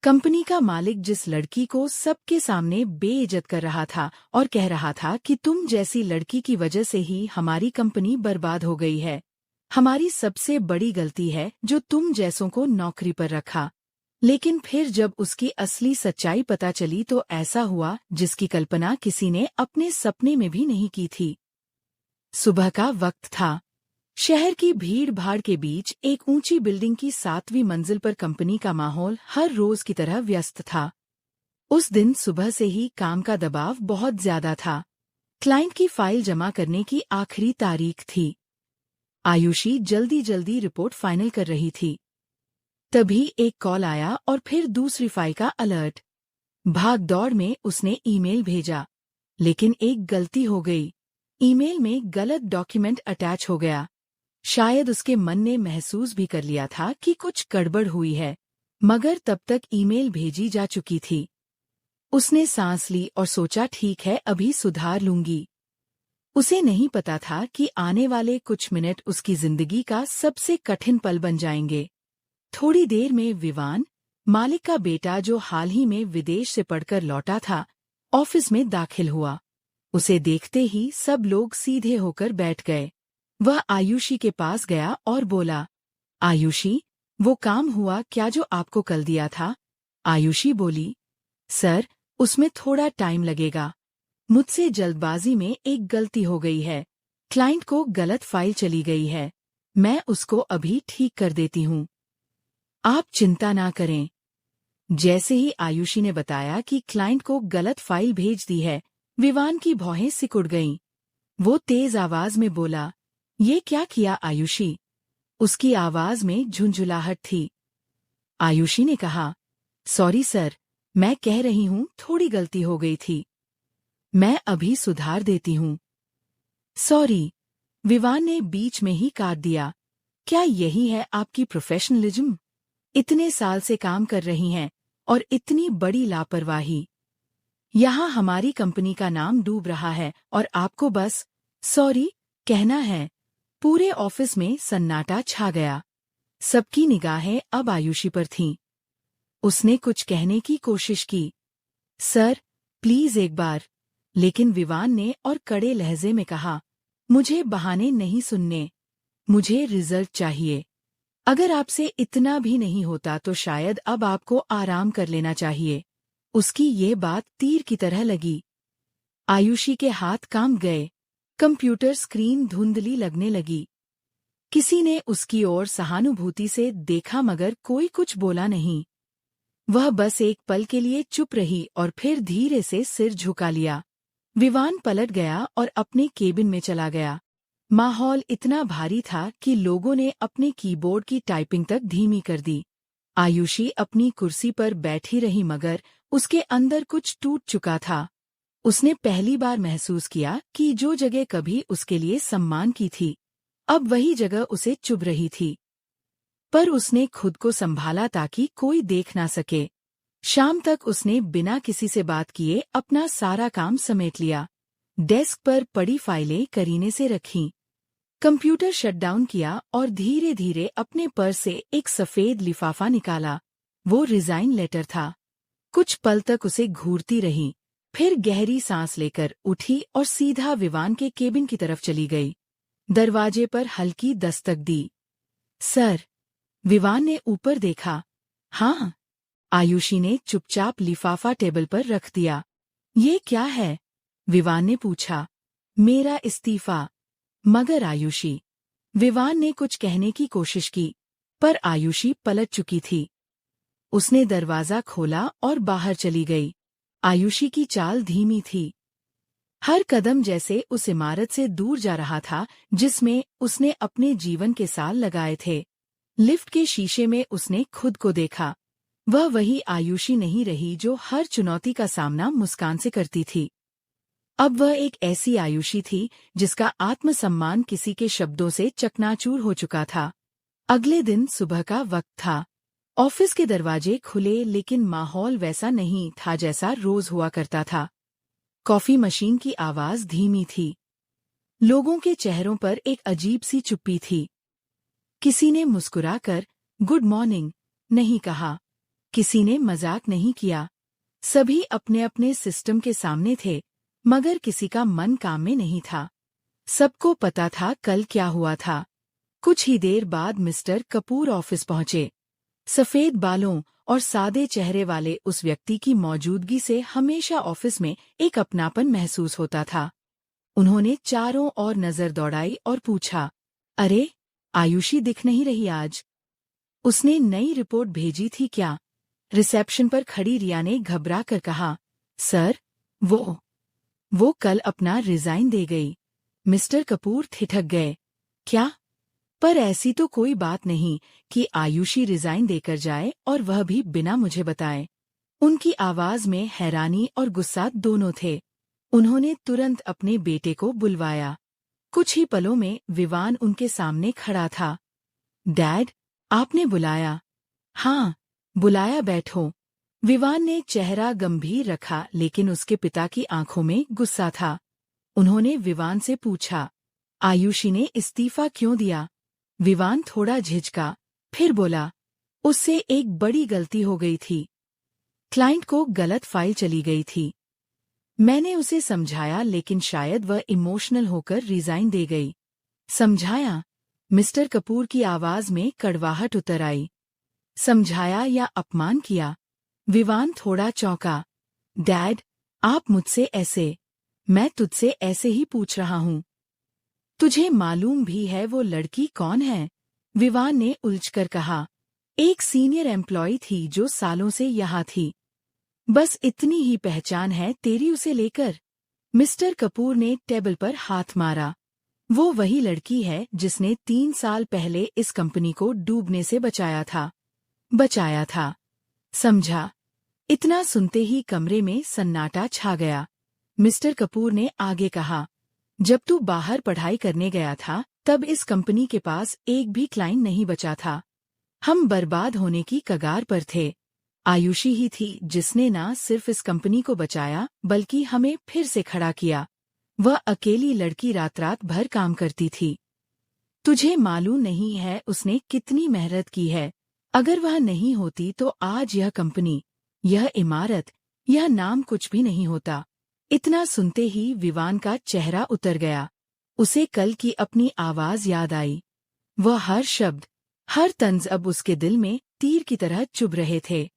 Company का मालिक जिस लड़की को सबके सामने बेइज्जत कर रहा था और कह रहा था कि तुम जैसी लड़की की वजह से ही हमारी कंपनी बर्बाद हो गई है। हमारी सबसे बड़ी गलती है जो तुम जैसों को नौकरी पर रखा। लेकिन फिर जब उसकी असली सच्चाई पता चली तो ऐसा हुआ जिसकी कल्पना किसी ने अपने सपने में भी नहीं की थी। सुबह का वक्त था। शहर की भीड़ भाड़ के बीच एक ऊंची बिल्डिंग की 7वीं मंजिल पर कंपनी का माहौल हर रोज की तरह व्यस्त था। उस दिन सुबह से ही काम का दबाव बहुत ज्यादा था। क्लाइंट की फाइल जमा करने की आखिरी तारीख थी। आयुषी जल्दी जल्दी रिपोर्ट फाइनल कर रही थी। तभी एक कॉल आया और फिर दूसरी फाइल का अलर्ट। भाग दौड़ में उसने ईमेल भेजा, लेकिन एक गलती हो गई। ईमेल में गलत डॉक्यूमेंट अटैच हो गया। शायद उसके मन ने महसूस भी कर लिया था कि कुछ गड़बड़ हुई है, मगर तब तक ईमेल भेजी जा चुकी थी। उसने सांस ली और सोचा ठीक है, अभी सुधार लूंगी। उसे नहीं पता था कि आने वाले कुछ मिनट उसकी जिंदगी का सबसे कठिन पल बन जाएंगे। थोड़ी देर में विवान, मालिक का बेटा जो हाल ही में विदेश से पढ़कर लौटा था, ऑफिस में दाखिल हुआ। उसे देखते ही सब लोग सीधे होकर बैठ गए। वह आयुषी के पास गया और बोला, आयुषी, वो काम हुआ क्या जो आपको कल दिया था? आयुषी बोली, सर, उसमें थोड़ा टाइम लगेगा। मुझसे जल्दबाजी में एक गलती हो गई है। क्लाइंट को गलत फाइल चली गई है। मैं उसको अभी ठीक कर देती हूँ। आप चिंता ना करें। जैसे ही आयुषी ने बताया कि क्लाइंट को गलत फाइल भेज दी है, विवान की भौहें सिकुड़ गईं। वो तेज आवाज में बोला, ये क्या किया आयुषी? उसकी आवाज में झुंझुलाहट थी। आयुषी ने कहा, सॉरी सर, मैं कह रही हूँ थोड़ी गलती हो गई थी। मैं अभी सुधार देती हूँ। सॉरी, विवान ने बीच में ही काट दिया। क्या यही है आपकी प्रोफेशनलिज्म? इतने साल से काम कर रही हैं और इतनी बड़ी लापरवाही। यहाँ हमारी कंपनी का नाम डूब रहा है और आपको बस सॉरी कहना है। पूरे ऑफिस में सन्नाटा छा गया। सबकी निगाहें अब आयुषी पर थीं। उसने कुछ कहने की कोशिश की, सर, प्लीज एक बार। लेकिन विवान ने और कड़े लहजे में कहा, मुझे बहाने नहीं सुनने। मुझे रिजल्ट चाहिए। अगर आपसे इतना भी नहीं होता तो शायद अब आपको आराम कर लेना चाहिए। उसकी ये बात तीर की तरह लगी। आयुषी के हाथ कांप गए। कंप्यूटर स्क्रीन धुंधली लगने लगी। किसी ने उसकी ओर सहानुभूति से देखा मगर कोई कुछ बोला नहीं। वह बस एक पल के लिए चुप रही और फिर धीरे से सिर झुका लिया। विवान पलट गया और अपने केबिन में चला गया। माहौल इतना भारी था कि लोगों ने अपने कीबोर्ड की टाइपिंग तक धीमी कर दी। आयुषी अपनी कुर्सी पर बैठी रही मगर उसके अंदर कुछ टूट चुका था। उसने पहली बार महसूस किया कि जो जगह कभी उसके लिए सम्मान की थी, अब वही जगह उसे चुभ रही थी। पर उसने खुद को संभाला ताकि कोई देख ना सके। शाम तक उसने बिना किसी से बात किए अपना सारा काम समेट लिया। डेस्क पर पड़ी फाइलें करीने से रखीं। कंप्यूटर शटडाउन किया और धीरे धीरे अपने पर्स से एक सफेद लिफाफा निकाला। वो रिजाइन लेटर था। कुछ पल तक उसे घूरती रही, फिर गहरी सांस लेकर उठी और सीधा विवान के केबिन की तरफ चली गई। दरवाजे पर हल्की दस्तक दी। सर। विवान ने ऊपर देखा। हाँ। आयुषी ने चुपचाप लिफाफा टेबल पर रख दिया। ये क्या है? विवान ने पूछा। मेरा इस्तीफा। मगर आयुषी। विवान ने कुछ कहने की कोशिश की, पर आयुषी पलट चुकी थी। उसने दरवाजा खोला और बाहर चली गई। आयुषी की चाल धीमी थी। हर कदम जैसे उस इमारत से दूर जा रहा था जिसमें उसने अपने जीवन के साल लगाए थे। लिफ्ट के शीशे में उसने खुद को देखा। वह वही आयुषी नहीं रही जो हर चुनौती का सामना मुस्कान से करती थी। अब वह एक ऐसी आयुषी थी जिसका आत्मसम्मान किसी के शब्दों से चकनाचूर हो चुका था। अगले दिन सुबह का वक्त था। ऑफिस के दरवाजे खुले लेकिन माहौल वैसा नहीं था जैसा रोज हुआ करता था। कॉफी मशीन की आवाज धीमी थी। लोगों के चेहरों पर एक अजीब सी चुप्पी थी। किसी ने मुस्कुराकर गुड मॉर्निंग नहीं कहा। किसी ने मजाक नहीं किया। सभी अपने अपने सिस्टम के सामने थे, मगर किसी का मन काम में नहीं था। सबको पता था कल क्या हुआ था। कुछ ही देर बाद मिस्टर कपूर ऑफिस पहुंचे। सफेद बालों और सादे चेहरे वाले उस व्यक्ति की मौजूदगी से हमेशा ऑफिस में एक अपनापन महसूस होता था। उन्होंने चारों ओर नजर दौड़ाई और पूछा, अरे, आयुषी दिख नहीं रही आज? उसने नई रिपोर्ट भेजी थी क्या? रिसेप्शन पर खड़ी रिया ने घबरा कर कहा, सर, वो कल अपना रिजाइन दे गई। मिस्टर कपूर ठिठक गए। क्या? पर ऐसी तो कोई बात नहीं कि आयुषी रिजाइन देकर जाए, और वह भी बिना मुझे बताए। उनकी आवाज में हैरानी और गुस्सा दोनों थे। उन्होंने तुरंत अपने बेटे को बुलवाया। कुछ ही पलों में विवान उनके सामने खड़ा था। डैड, आपने बुलाया? हाँ, बुलाया, बैठो। विवान ने चेहरा गंभीर रखा, लेकिन उसके पिता की आंखों में गुस्सा था। उन्होंने विवान से पूछा, आयुषी ने इस्तीफा क्यों दिया? विवान थोड़ा झिझका, फिर बोला, उससे एक बड़ी गलती हो गई थी। क्लाइंट को गलत फाइल चली गई थी। मैंने उसे समझाया, लेकिन शायद वह इमोशनल होकर रिजाइन दे गई। समझाया? मिस्टर कपूर की आवाज में कड़वाहट उतर आई। समझाया या अपमान किया? विवान थोड़ा चौंका। डैड, आप मुझसे ऐसे? मैं तुझसे ऐसे ही पूछ रहा हूँ। तुझे मालूम भी है वो लड़की कौन है? विवान ने उलझकर कहा। एक सीनियर एम्प्लॉय थी जो सालों से यहाँ थी। बस इतनी ही पहचान है तेरी उसे लेकर। मिस्टर कपूर ने टेबल पर हाथ मारा। वो वही लड़की है जिसने 3 साल पहले इस कंपनी को डूबने से बचाया था। समझा? इतना सुनते ही कमरे में सन्नाटा छा गया। मिस्टर कपूर ने आगे कहा, जब तू बाहर पढ़ाई करने गया था, तब इस कंपनी के पास एक भी क्लाइंट नहीं बचा था। हम बर्बाद होने की कगार पर थे। आयुषी ही थी जिसने ना सिर्फ इस कंपनी को बचाया, बल्कि हमें फिर से खड़ा किया। वह अकेली लड़की रात रात भर काम करती थी। तुझे मालूम नहीं है उसने कितनी मेहनत की है। अगर वह नहीं होती तो आज यह कंपनी, यह इमारत, यह नाम कुछ भी नहीं होता। इतना सुनते ही विवान का चेहरा उतर गया। उसे कल की अपनी आवाज याद आई। वह हर शब्द, हर तंज अब उसके दिल में तीर की तरह चुभ रहे थे।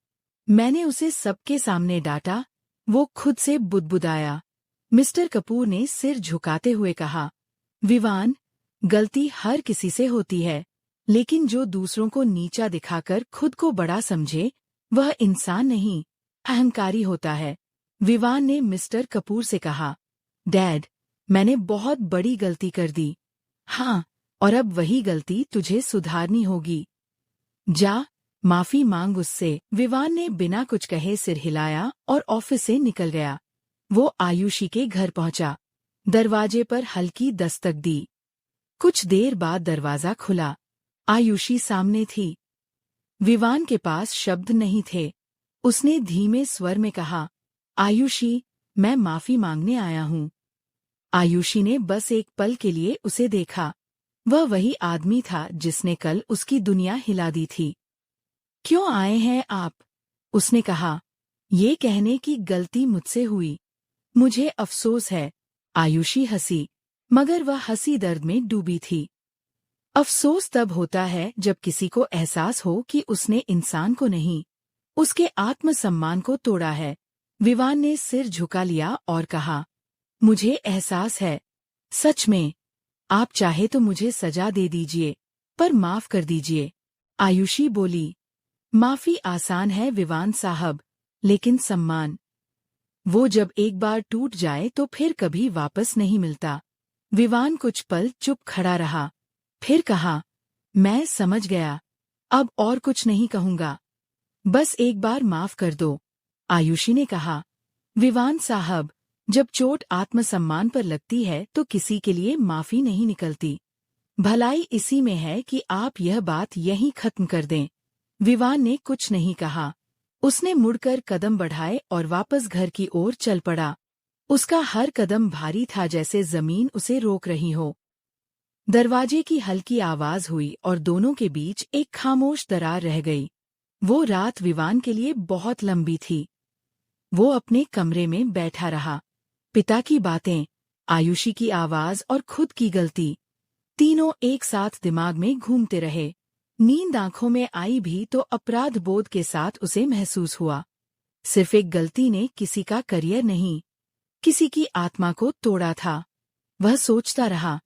मैंने उसे सबके सामने डांटा, वो खुद से बुदबुदाया। मिस्टर कपूर ने सिर झुकाते हुए कहा, विवान, गलती हर किसी से होती है, लेकिन जो दूसरों को नीचा दिखाकर खुद को बड़ा समझे, वह इंसान नहीं, अहंकारी होता है। विवान ने मिस्टर कपूर से कहा, डैड, मैंने बहुत बड़ी गलती कर दी। हाँ, और अब वही गलती तुझे सुधारनी होगी। जा, माफी मांग उससे। विवान ने बिना कुछ कहे सिर हिलाया और ऑफिस से निकल गया। वो आयुषी के घर पहुंचा। दरवाजे पर हल्की दस्तक दी। कुछ देर बाद दरवाजा खुला। आयुषी सामने थी। विवान के पास शब्द नहीं थे। उसने धीमे स्वर में कहा, आयुषी, मैं माफी मांगने आया हूँ। आयुषी ने बस एक पल के लिए उसे देखा। वह वही आदमी था जिसने कल उसकी दुनिया हिला दी थी। क्यों आए हैं आप? उसने कहा। ये कहने की गलती मुझसे हुई। मुझे अफसोस है। आयुषी हंसी, मगर वह हंसी दर्द में डूबी थी। अफसोस तब होता है जब किसी को एहसास हो कि उसने इंसान को नहीं, उसके आत्मसम्मान को तोड़ा है। विवान ने सिर झुका लिया और कहा, मुझे एहसास है। सच में। आप चाहे तो मुझे सजा दे दीजिए, पर माफ कर दीजिए। आयुषी बोली, माफी आसान है विवान साहब, लेकिन सम्मान, वो जब एक बार टूट जाए तो फिर कभी वापस नहीं मिलता। विवान कुछ पल चुप खड़ा रहा, फिर कहा, मैं समझ गया, अब और कुछ नहीं कहूंगा। बस एक बार माफ कर दो। आयुषी ने कहा, विवान साहब, जब चोट आत्मसम्मान पर लगती है तो किसी के लिए माफी नहीं निकलती। भलाई इसी में है कि आप यह बात यहीं खत्म कर दें। विवान ने कुछ नहीं कहा। उसने मुड़कर कदम बढ़ाए और वापस घर की ओर चल पड़ा। उसका हर कदम भारी था, जैसे जमीन उसे रोक रही हो। दरवाजे की हल्की आवाज हुई और दोनों के बीच एक खामोश दरार रह गई। वो रात विवान के लिए बहुत लंबी थी। वो अपने कमरे में बैठा रहा। पिता की बातें, आयुषी की आवाज और खुद की गलती, तीनों एक साथ दिमाग में घूमते रहे। नींद आंखों में आई भी तो अपराध बोध के साथ उसे महसूस हुआ। सिर्फ एक गलती ने किसी का करियर नहीं, किसी की आत्मा को तोड़ा था। वह सोचता रहा,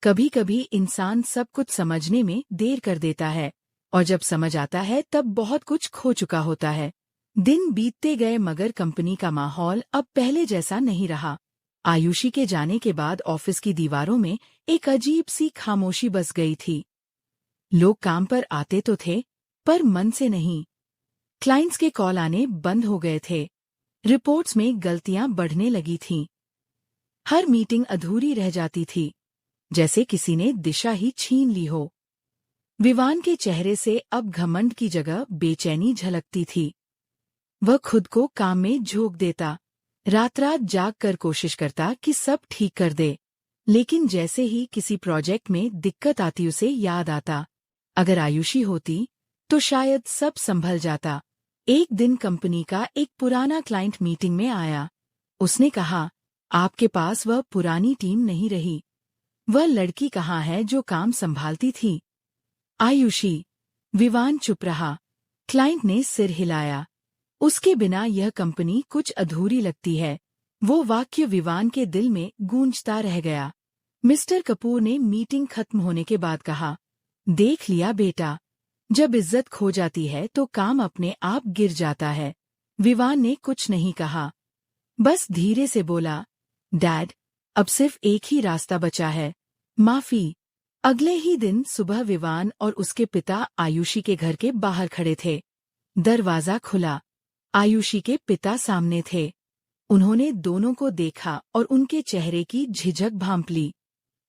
कभी कभी इंसान सब कुछ समझने में देर कर देता है, और जब समझ आता है तब बहुत कुछ खो चुका होता है। दिन बीतते गए मगर कंपनी का माहौल अब पहले जैसा नहीं रहा। आयुषी के जाने के बाद ऑफिस की दीवारों में एक अजीब सी खामोशी बस गई थी। लोग काम पर आते तो थे, पर मन से नहीं। क्लाइंट्स के कॉल आने बंद हो गए थे। रिपोर्ट्स में गलतियां बढ़ने लगी थीं। हर मीटिंग अधूरी रह जाती थी, जैसे किसी ने दिशा ही छीन ली हो। विवान के चेहरे से अब घमंड की जगह बेचैनी झलकती थी। वह खुद को काम में झोंक देता, रात रात जाग कर कोशिश करता कि सब ठीक कर दे। लेकिन जैसे ही किसी प्रोजेक्ट में दिक्कत आती उसे याद आता, अगर आयुषी होती तो शायद सब संभल जाता। एक दिन कंपनी का एक पुराना क्लाइंट मीटिंग में आया। उसने कहा, आपके पास वह पुरानी टीम नहीं रही। वह लड़की कहाँ है जो काम संभालती थी? आयुषी। विवान चुप रहा। क्लाइंट ने सिर हिलाया। उसके बिना यह कंपनी कुछ अधूरी लगती है। वो वाक्य विवान के दिल में गूंजता रह गया। मिस्टर कपूर ने मीटिंग खत्म होने के बाद कहा, देख लिया बेटा, जब इज्जत खो जाती है तो काम अपने आप गिर जाता है। विवान ने कुछ नहीं कहा, बस धीरे से बोला, डैड, अब सिर्फ एक ही रास्ता बचा है, माफी। अगले ही दिन सुबह विवान और उसके पिता आयुषी के घर के बाहर खड़े थे। दरवाजा खुला। आयुषी के पिता सामने थे। उन्होंने दोनों को देखा और उनके चेहरे की झिझक भांप ली।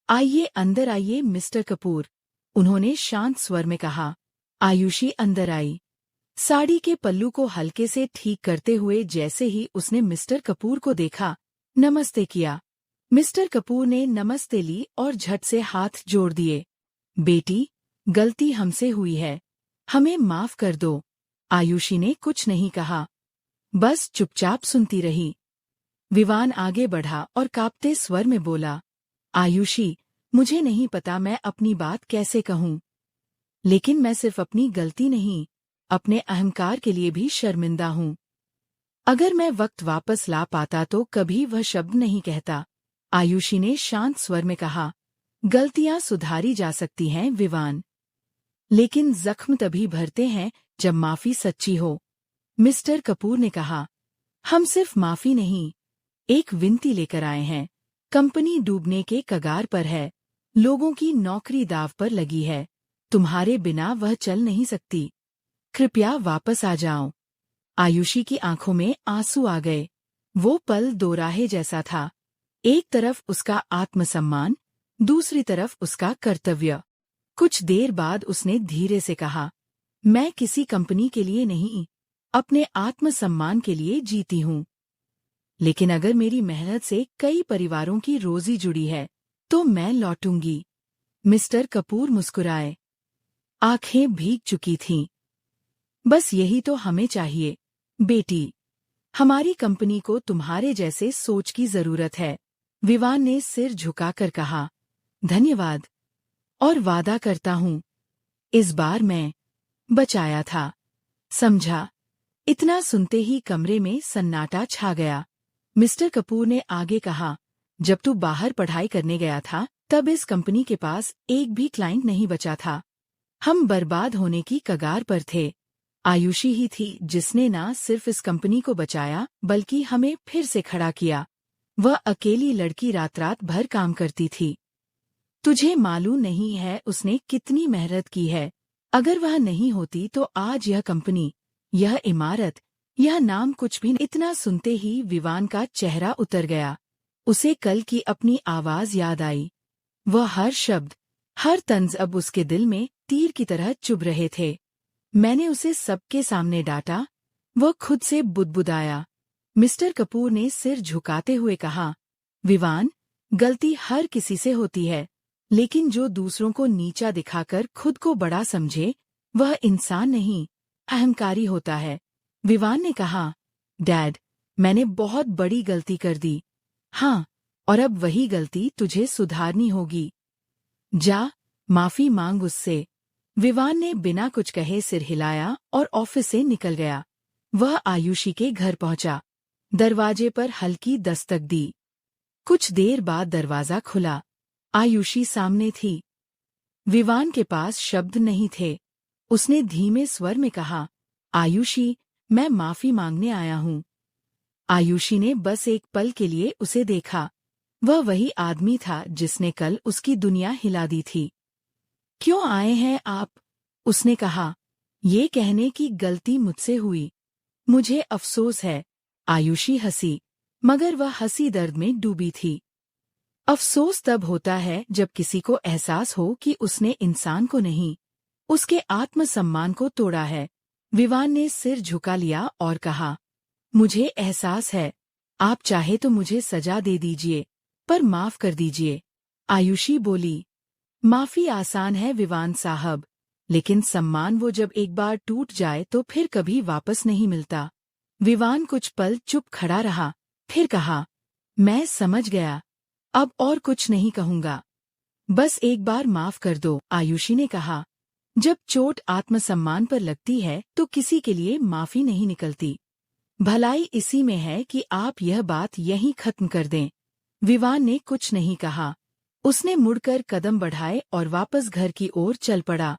आइए अंदर आइए मिस्टर कपूर, उन्होंने शांत स्वर में कहा। आयुषी अंदर आई। साड़ी के पल्लू को हल्के से ठीक करते हुए जैसे ही उसने मिस्टर कपूर को देखा, नमस्ते किया। मिस्टर कपूर ने नमस्ते ली और झट से हाथ जोड़ दिए। बेटी, गलती हमसे हुई है, हमें माफ कर दो। आयुषी ने कुछ नहीं कहा, बस चुपचाप सुनती रही। विवान आगे बढ़ा और कांपते स्वर में बोला, आयुषी, मुझे नहीं पता मैं अपनी बात कैसे कहूँ, लेकिन मैं सिर्फ अपनी गलती नहीं, अपने अहंकार के लिए भी शर्मिंदा हूँ। अगर मैं वक्त वापस ला पाता तो कभी वह शब्द नहीं कहता। आयुषी ने शांत स्वर में कहा, गलतियां सुधारी जा सकती हैं विवान, लेकिन जख्म तभी भरते हैं जब माफी सच्ची हो। मिस्टर कपूर ने कहा, हम सिर्फ माफी नहीं, एक विनती लेकर आए हैं। कंपनी डूबने के कगार पर है, लोगों की नौकरी दाव पर लगी है, तुम्हारे बिना वह चल नहीं सकती। कृपया वापस आ जाओ। आयुषी की आंखों में आंसू आ गए। वो पल दोराहे जैसा था, एक तरफ उसका आत्मसम्मान, दूसरी तरफ उसका कर्तव्य। कुछ देर बाद उसने धीरे से कहा, मैं किसी कंपनी के लिए नहीं, अपने आत्मसम्मान के लिए जीती हूँ। लेकिन अगर मेरी मेहनत से कई परिवारों की रोजी जुड़ी है, तो मैं लौटूंगी। मिस्टर कपूर मुस्कुराए। आंखें भीग चुकी थीं। बस यही तो हमें चाहिए, बेटी। हमारी कंपनी को तुम्हारे जैसे सोच की जरूरत है। विवान ने सिर झुकाकर कहा, धन्यवाद, और वादा करता हूँ, इस बार मैं बचाया था, समझा। इतना सुनते ही कमरे में सन्नाटा छा गया। मिस्टर कपूर ने आगे कहा, जब तू बाहर पढ़ाई करने गया था तब इस कंपनी के पास एक भी क्लाइंट नहीं बचा था। हम बर्बाद होने की कगार पर थे। आयुषी ही थी जिसने न सिर्फ इस कंपनी को बचाया बल्कि हमें फिर से खड़ा किया। वह अकेली लड़की रात रात भर काम करती थी। तुझे मालूम नहीं है उसने कितनी मेहनत की है। अगर वह नहीं होती तो आज यह कंपनी, यह इमारत, यह नाम कुछ भी नहीं। इतना सुनते ही विवान का चेहरा उतर गया। उसे कल की अपनी आवाज याद आई। वह हर शब्द, हर तंज अब उसके दिल में तीर की तरह चुभ रहे थे। मैंने उसे सबके सामने डांटा, वह खुद से बुदबुदाया। मिस्टर कपूर ने सिर झुकाते हुए कहा, विवान, गलती हर किसी से होती है, लेकिन जो दूसरों को नीचा दिखाकर खुद को बड़ा समझे, वह इंसान नहीं, अहंकारी होता है। विवान ने कहा, डैड, मैंने बहुत बड़ी गलती कर दी। हाँ, और अब वही गलती तुझे सुधारनी होगी। जा, माफी मांग उससे। विवान ने बिना कुछ कहे सिर हिलाया और ऑफिस से निकल गया। वह आयुषी के घर पहुंचा। दरवाजे पर हल्की दस्तक दी। कुछ देर बाद दरवाजा खुला। आयुषी सामने थी। विवान के पास शब्द नहीं थे। उसने धीमे स्वर में कहा, आयुषी, मैं माफी मांगने आया हूँ। आयुषी ने बस एक पल के लिए उसे देखा। वह वही आदमी था जिसने कल उसकी दुनिया हिला दी थी। क्यों आए हैं आप? उसने कहा, ये कहने की गलती मुझसे हुई। मुझे अफसोस है। आयुषी हंसी, मगर वह हंसी दर्द में डूबी थी। अफसोस तब होता है जब किसी को एहसास हो कि उसने इंसान को नहीं, उसके आत्मसम्मान को तोड़ा है। विवान ने सिर झुका लिया और कहा, मुझे एहसास है। आप चाहे तो मुझे सजा दे दीजिए, पर माफ कर दीजिए। आयुषी बोली, माफी आसान है विवान साहब, लेकिन सम्मान वो जब एक बार टूट जाए तो फिर कभी वापस नहीं मिलता। विवान कुछ पल चुप खड़ा रहा, फिर कहा, मैं समझ गया। अब और कुछ नहीं कहूंगा। बस एक बार माफ कर दो। आयुषी ने कहा, जब चोट आत्मसम्मान पर लगती है तो किसी के लिए माफी नहीं निकलती। भलाई इसी में है कि आप यह बात यहीं खत्म कर दें। विवान ने कुछ नहीं कहा। उसने मुड़कर कदम बढ़ाए और वापस घर की ओर चल पड़ा।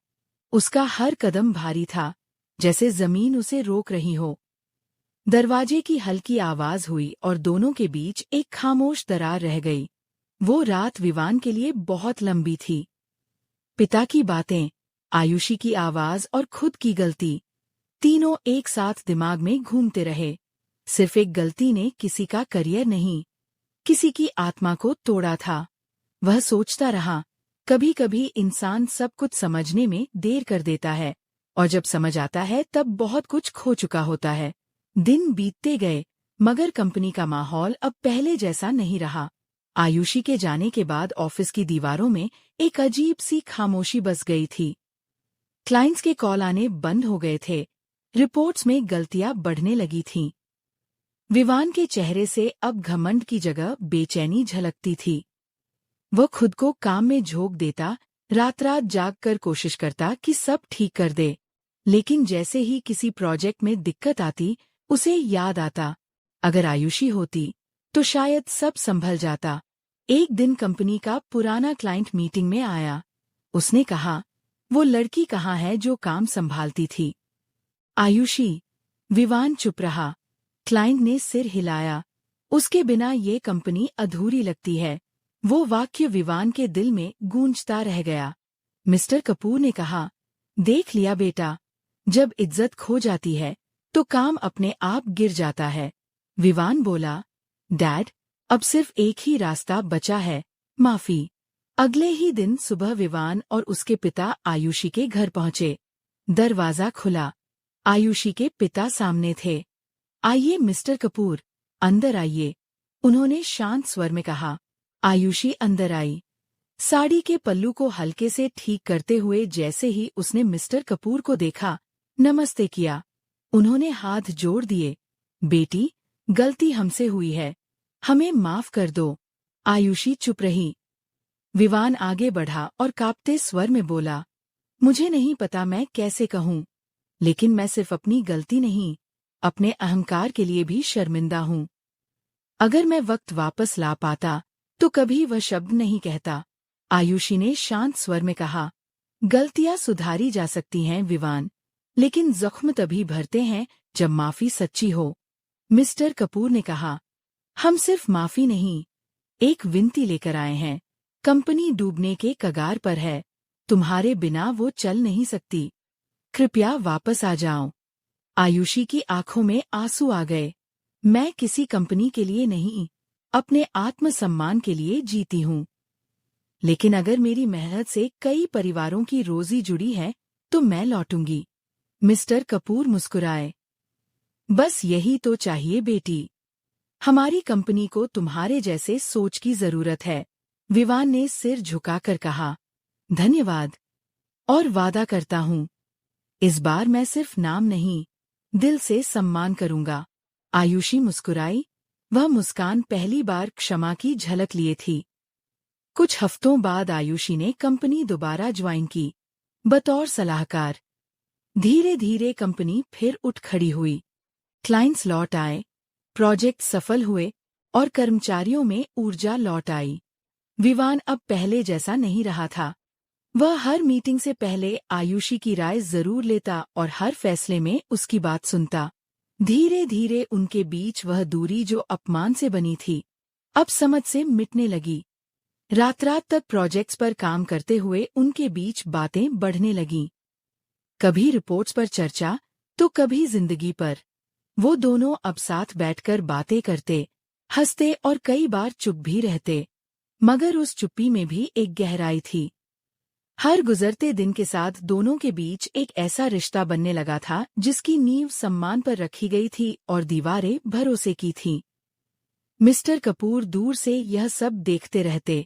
उसका हर कदम भारी था, जैसे जमीन उसे रोक रही हो। दरवाजे की हल्की आवाज हुई और दोनों के बीच एक खामोश दरार रह गई। वो रात विवान के लिए बहुत लंबी थी। पिता की बातें, आयुषी की आवाज और खुद की गलती, तीनों एक साथ दिमाग में घूमते रहे। सिर्फ एक गलती ने किसी का करियर नहीं, किसी की आत्मा को तोड़ा था। वह सोचता रहा, कभी कभी इंसान सब कुछ समझने में देर कर देता है, और जब समझ आता है तब बहुत कुछ खो चुका होता है। दिन बीतते गए, मगर कंपनी का माहौल अब पहले जैसा नहीं रहा। आयुषी के जाने के बाद ऑफिस की दीवारों में एक अजीब सी खामोशी बस गई थी। क्लाइंट्स के कॉल आने बंद हो गए थे। रिपोर्ट्स में गलतियां बढ़ने लगी थीं। विवान के चेहरे से अब घमंड की जगह बेचैनी झलकती थी। वह खुद को काम में झोंक देता, रात रात जाग कर कोशिश करता कि सब ठीक कर दे। लेकिन जैसे ही किसी प्रोजेक्ट में दिक्कत आती, उसे याद आता, अगर आयुषी होती तो शायद सब संभल जाता। एक दिन कंपनी का पुराना क्लाइंट मीटिंग में आया। उसने कहा, वो लड़की कहाँ है जो काम संभालती थी? आयुषी। विवान चुप रहा। क्लाइंट ने सिर हिलाया। उसके बिना ये कंपनी अधूरी लगती है। वो वाक्य विवान के दिल में गूंजता रह गया। मिस्टर कपूर ने कहा, देख लिया बेटा, जब इज्जत खो जाती है तो काम अपने आप गिर जाता है। विवान बोला, डैड, अब सिर्फ एक ही रास्ता बचा है, माफी। अगले ही दिन सुबह विवान और उसके पिता आयुषी के घर पहुंचे। दरवाजा खुला। आयुषी के पिता सामने थे। आइए मिस्टर कपूर, अंदर आइए, उन्होंने शांत स्वर में कहा। आयुषी अंदर आई। साड़ी के पल्लू को हल्के से ठीक करते हुए जैसे ही उसने मिस्टर कपूर को देखा, नमस्ते किया। उन्होंने हाथ जोड़ दिए। बेटी, गलती हमसे हुई है, हमें माफ कर दो। आयुषी चुप रही। विवान आगे बढ़ा और कांपते स्वर में बोला, मुझे नहीं पता मैं कैसे कहूँ, लेकिन मैं सिर्फ अपनी गलती नहीं, अपने अहंकार के लिए भी शर्मिंदा हूँ। अगर मैं वक्त वापस ला पाता तो कभी वह शब्द नहीं कहता। आयुषी ने शांत स्वर में कहा, गलतियां सुधारी जा सकती हैं विवान, लेकिन जख्म तभी भरते हैं जब माफी सच्ची हो। मिस्टर कपूर ने कहा, हम सिर्फ माफी नहीं, एक विनती लेकर आए हैं। कंपनी डूबने के कगार पर है, तुम्हारे बिना वो चल नहीं सकती। कृपया वापस आ जाओ। आयुषी की आंखों में आंसू आ गए। मैं किसी कंपनी के लिए नहीं, अपने आत्मसम्मान के लिए जीती हूँ। लेकिन अगर मेरी मेहनत से कई परिवारों की रोजी जुड़ी है तो मैं लौटूंगी। मिस्टर कपूर मुस्कुराए। बस यही तो चाहिए बेटी। हमारी कंपनी को तुम्हारे जैसे सोच की जरूरत है। विवान ने सिर झुकाकर कहा, धन्यवाद, और वादा करता हूँ इस बार मैं सिर्फ नाम नहीं, दिल से सम्मान करूंगा। आयुषी मुस्कुराई। वह मुस्कान पहली बार क्षमा की झलक लिए थी। कुछ हफ्तों बाद आयुषी ने कंपनी दोबारा ज्वाइन की, बतौर सलाहकार। धीरे धीरे कंपनी फिर उठ खड़ी हुई। क्लाइंट्स लौट आए, प्रोजेक्ट सफल हुए और कर्मचारियों में ऊर्जा लौट आई। विवान अब पहले जैसा नहीं रहा था। वह हर मीटिंग से पहले आयुषी की राय जरूर लेता और हर फैसले में उसकी बात सुनता। धीरे धीरे उनके बीच वह दूरी जो अपमान से बनी थी, अब समझ से मिटने लगी। रात रात तक प्रोजेक्ट्स पर काम करते हुए उनके बीच बातें बढ़ने लगीं। कभी रिपोर्ट्स पर चर्चा, तो कभी जिंदगी पर। वो दोनों अब साथ बैठकर बातें करते, हंसते और कई बार चुप भी रहते। मगर उस चुप्पी में भी एक गहराई थी। हर गुजरते दिन के साथ दोनों के बीच एक ऐसा रिश्ता बनने लगा था जिसकी नींव सम्मान पर रखी गई थी और दीवारें भरोसे की थीं। मिस्टर कपूर दूर से यह सब देखते रहते।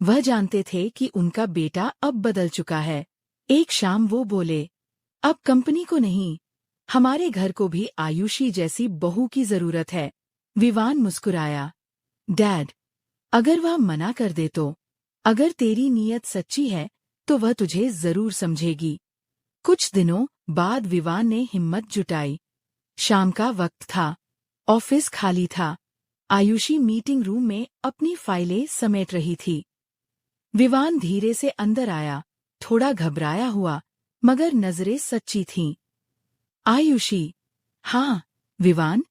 वह जानते थे कि उनका बेटा अब बदल चुका है। एक शाम वो बोले, अब कंपनी को नहीं, हमारे घर को भी आयुषी जैसी बहू की जरूरत है। विवान मुस्कुराया। डैड, अगर वह मना कर दे तो? अगर तेरी नीयत सच्ची है तो वह तुझे जरूर समझेगी। कुछ दिनों बाद विवान ने हिम्मत जुटाई। शाम का वक्त था, ऑफिस खाली था। आयुषी मीटिंग रूम में अपनी फाइलें समेट रही थी। विवान धीरे से अंदर आया, थोड़ा घबराया हुआ, मगर नजरें सच्ची थीं। आयुषी। हाँ। विवान,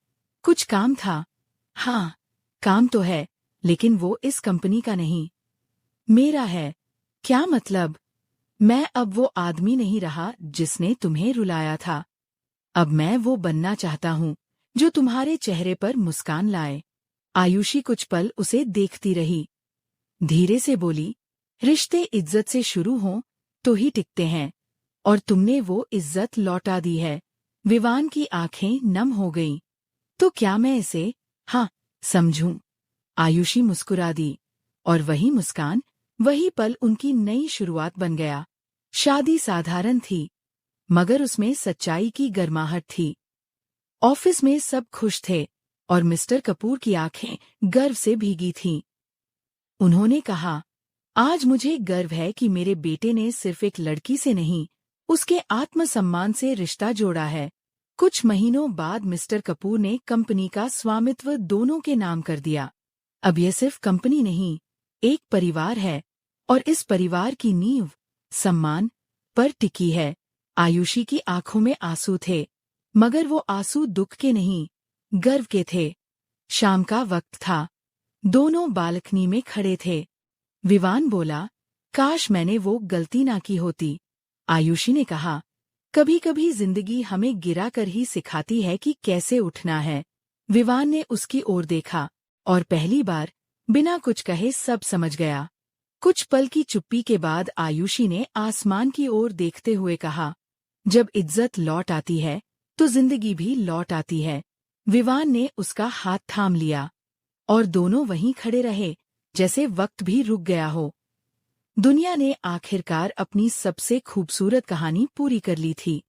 कुछ काम था? हाँ, काम तो है, लेकिन वो इस कंपनी का नहीं, मेरा है। क्या मतलब? मैं अब वो आदमी नहीं रहा जिसने तुम्हें रुलाया था। अब मैं वो बनना चाहता हूँ जो तुम्हारे चेहरे पर मुस्कान लाए। आयुषी कुछ पल उसे देखती रही। धीरे से बोली, रिश्ते इज्जत से शुरू हों तो ही टिकते हैं, और तुमने वो इज्जत लौटा दी है। विवान की आंखें नम हो गईं। तो क्या मैं इसे हाँ समझूं? आयुषी मुस्कुरा दी, और वही मुस्कान, वही पल उनकी नई शुरुआत बन गया। शादी साधारण थी, मगर उसमें सच्चाई की गर्माहट थी। ऑफिस में सब खुश थे, और मिस्टर कपूर की आंखें गर्व से भीगी थीं। उन्होंने कहा, आज मुझे गर्व है कि मेरे बेटे ने सिर्फ एक लड़की से नहीं, उसके आत्मसम्मान से रिश्ता जोड़ा है। कुछ महीनों बाद मिस्टर कपूर ने कंपनी का स्वामित्व दोनों के नाम कर दिया। अब यह सिर्फ कंपनी नहीं, एक परिवार है, और इस परिवार की नींव सम्मान पर टिकी है। आयुषी की आंखों में आंसू थे, मगर वो आंसू दुख के नहीं, गर्व के थे। शाम का वक्त था, दोनों बालकनी में खड़े थे। विवान बोला, काश मैंने वो गलती ना की होती। आयुषी ने कहा, कभी कभी जिंदगी हमें गिरा कर ही सिखाती है कि कैसे उठना है। विवान ने उसकी ओर देखा, और पहली बार बिना कुछ कहे सब समझ गया। कुछ पल की चुप्पी के बाद आयुषी ने आसमान की ओर देखते हुए कहा, जब इज्जत लौट आती है तो जिंदगी भी लौट आती है। विवान ने उसका हाथ थाम लिया, और दोनों वहीं खड़े रहे, जैसे वक्त भी रुक गया हो। दुनिया ने आखिरकार अपनी सबसे खूबसूरत कहानी पूरी कर ली थी।